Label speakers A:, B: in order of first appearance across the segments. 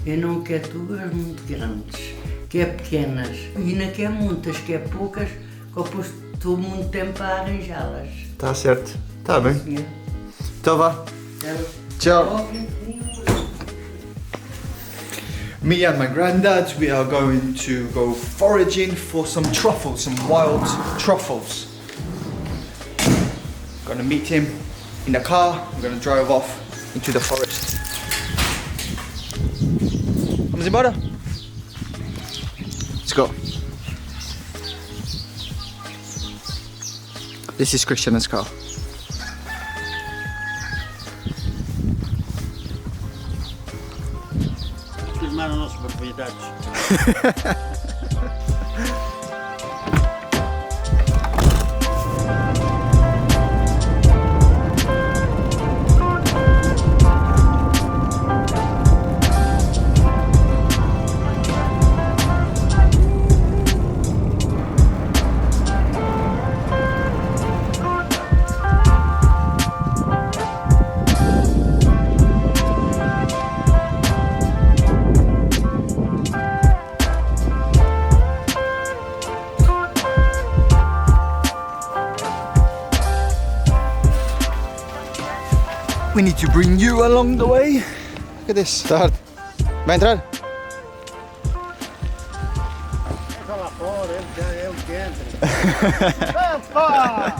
A: Eu não quero tubas muito grandes, quer pequenas. E não quer muitas, quer poucas, que eu estou muito tempo a arranjá-las.
B: Tá certo. Tá bem.
A: Senhor.
B: Então vá. Tchau. Me and my granddad, we are going to go foraging for some truffles, some wild truffles. Gonna meet him in the car. We're gonna drive off into the forest. Vamos embora? Let's go. This is Christian's car.
C: Firmaram nossas propriedades.
B: We need to bring you along the way. Look at this. Start. Vai entrar?
C: Entra lá fora, ele que entra. Opa!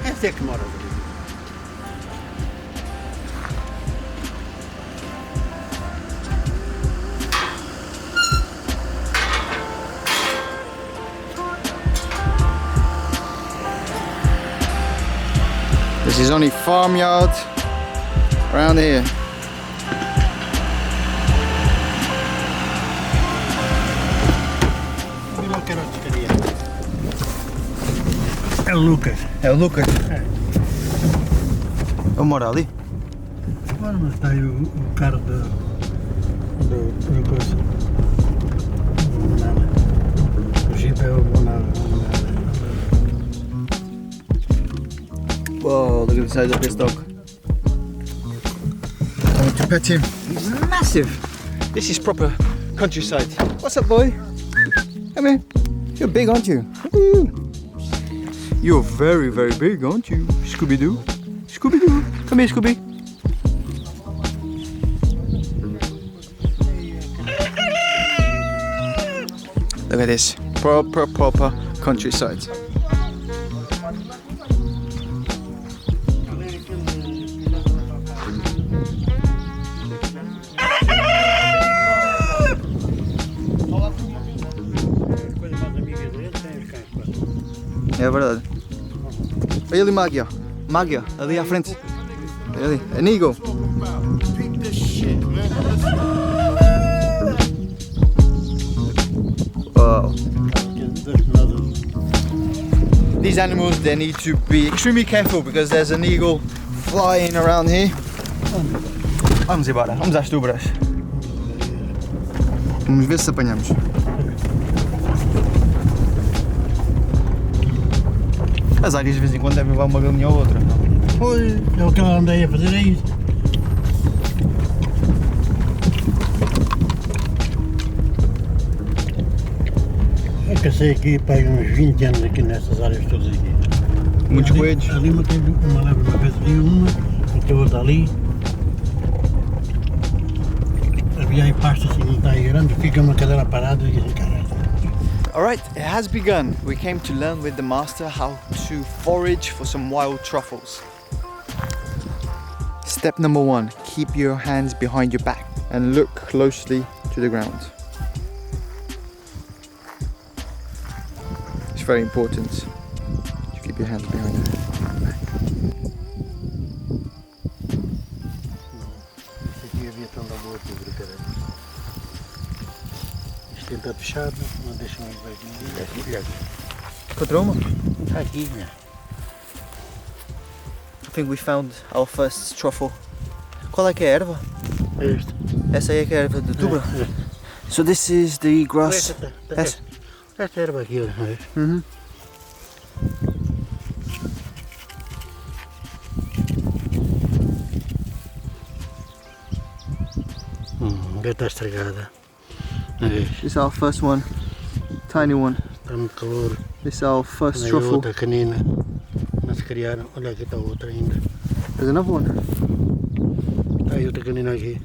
C: É você que mora ali.
B: This is only farmyard around here.
C: É o Lucas.
B: É o Lucas.
C: É.
B: Eu moro ali.
C: Agora mas está aí o carro do coisa. O Jeep é o Bonada.
B: Whoa, look at the size of this dog. I want to pet him. He's massive. This is proper countryside. What's up, boy? Come here. You're big, aren't you? Woo. You're very, very big, aren't you? Scooby-Doo. Scooby-Doo. Come here, Scooby. Look at this. Proper countryside. É verdade. Olha ali uma águia. Uma águia, ali à frente. Olha ali. An eagle. Wow. These animals, they need to be extremely careful because there's an eagle flying around here. Vamos embora, vamos às tubras. Vamos ver se apanhamos. As águias de vez em quando devem levar uma galinha ou outra.
C: Pois, é o que eu andei a fazer, é isso. Eu cacei aqui para uns 20 anos aqui nessas áreas todas aqui.
B: Muitos coelhos.
C: Ali matei uma leva uma vez ali, matei outra ali. Havia aí pasto assim, não está aí grande, fica uma cadeira parada e assim, caralho.
B: Alright, it has begun. We came to learn with the master how to forage for some wild truffles. Step number 1, keep your hands behind your back and look closely to the ground. It's very important to keep your hands behind your back.
C: Isso aqui havia tão da boa aqui, brincadeira. Isto está fechado, não deixa mais ver aqui.
B: Encontrou uma?
C: Está aqui, né?
B: I think we found our first truffle. Qual é que é a erva?
C: É este.
B: Essa aí é que é a erva de tubra? So this is the grass.
C: Esta erva aqui, olha. Deve estar estragada.
B: This is our first one. Tiny one.
C: Está muito calor.
B: This is our first
C: Aí
B: truffle.
C: outra canina. Não se criaram. Olha aqui está outra ainda.
B: There's another one.
C: Está aí outra canina aqui.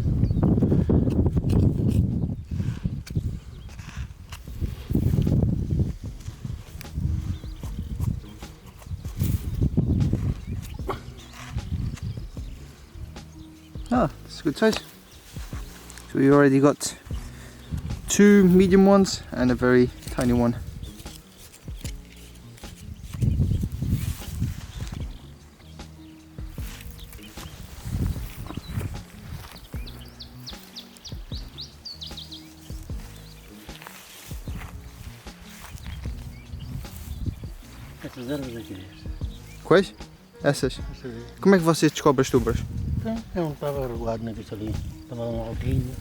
B: Ah, it's a good size. So we already got 2 medium ones and a very tiny one.
C: Essas ervas aqui.
B: Quais? Essas? Como é que vocês descobrem as tubers?
C: Então, eu estava regulado naquilo ali. Estava um altinho.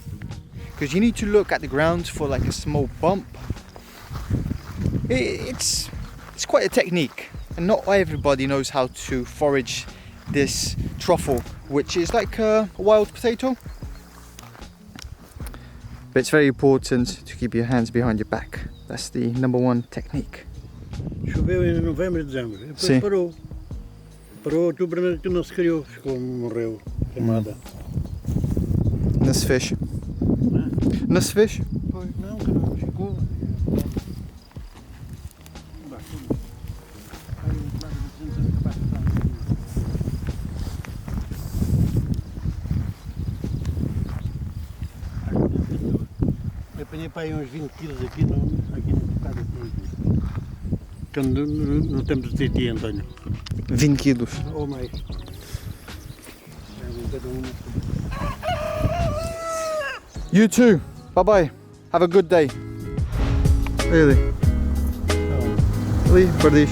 B: Because you need to look at the ground for like a small bump. It's quite a technique, and not everybody knows how to forage this truffle, which is like a wild potato. But it's very important to keep your hands behind your back. That's the #1 technique.
C: Choveu em novembro e dezembro. E depois
B: Sim.
C: parou. Parou outubro que não se criou. Morreu. Queimada.
B: Não se fecha. Não se fecha.
C: Pois não, que não ficou. Eu apanhei para aí uns 20 quilos aqui no bocado aqui. Quando no tempo de Titi, António.
B: 20 quilos.
C: Ou mais.
B: You too. Bye bye. Have a good day. Really? Ali, perdiz.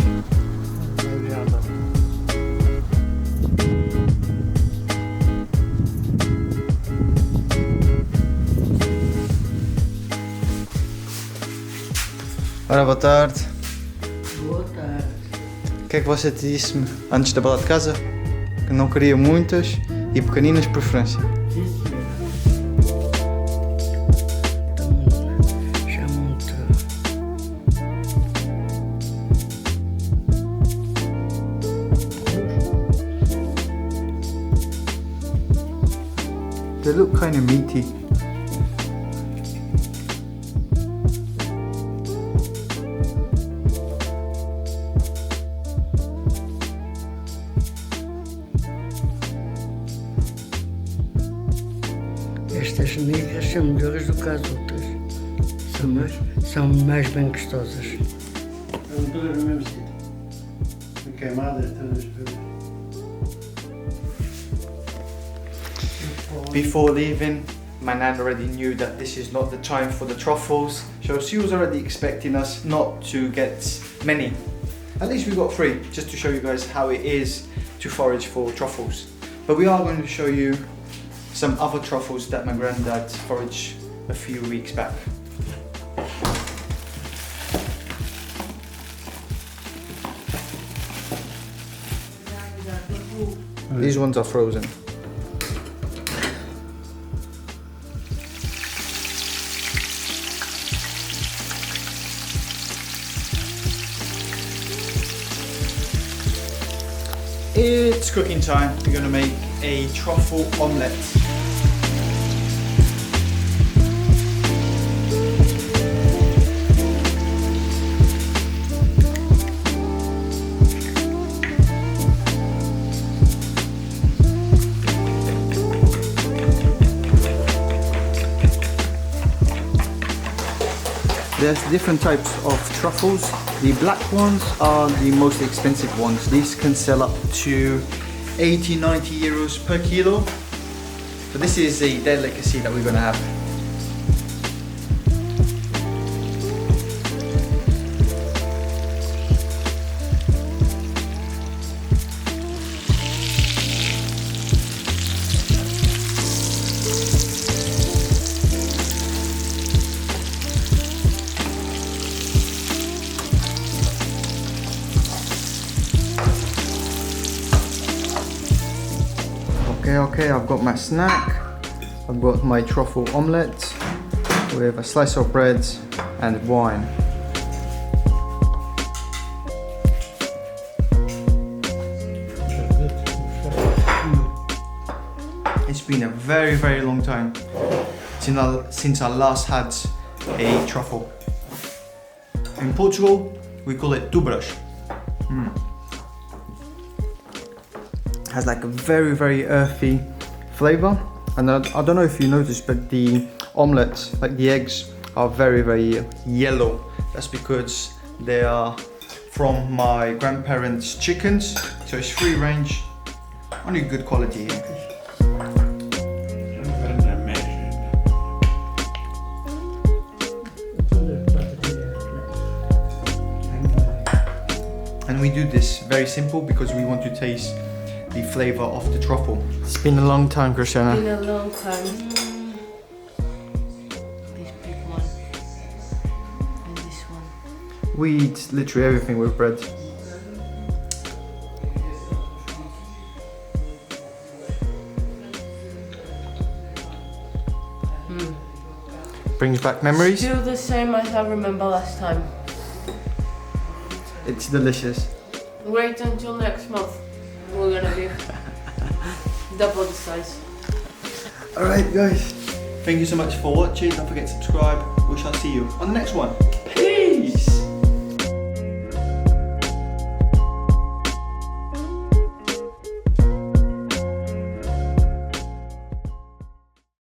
B: Ora, boa tarde.
A: Boa tarde.
B: O que é que você disse-me antes da bala de casa? Que não queria muitas e pequeninas de preferência.
A: Sim, senhora. Então, já muito.
B: They look kind of meaty.
A: Estas negras são melhores do que as outras. São mais bem gostosas.
C: Estão todas no mesmo sítio. Queimadas, todas.
B: Before leaving, my nan already knew that this is not the time for the truffles, so she was already expecting us not to get many. At least we got 3, just to show you guys how it is to forage for truffles. But we are going to show you some other truffles that my granddad foraged a few weeks back. These ones are frozen. It's cooking time. We're going to make a truffle omelette. There's different types of truffles. The black ones are the most expensive ones. These can sell up to 80-90 euros per kilo. But this is a delicacy that we're gonna have. Okay, I've got my snack. I've got my truffle omelette with a slice of bread and wine. It's been a very, very long time since I last had a truffle. In Portugal, we call it tubras. Has like a very, very earthy flavor. And I don't know if you noticed, but the omelette, like the eggs, are very, very yellow. That's because they are from my grandparents' chickens, so it's free range, only good quality here. And we do this very simple because we want to taste the flavor of the truffle. It's been a long time, Christiana.
A: It's been a long time. This big one. And this one.
B: We eat literally everything with bread. Brings back memories.
A: Still the same as I remember last time.
B: It's delicious.
A: Wait until next month. We're gonna be double the size.
B: Alright guys, thank you so much for watching. Don't forget to subscribe. We shall see you on the next one. Peace!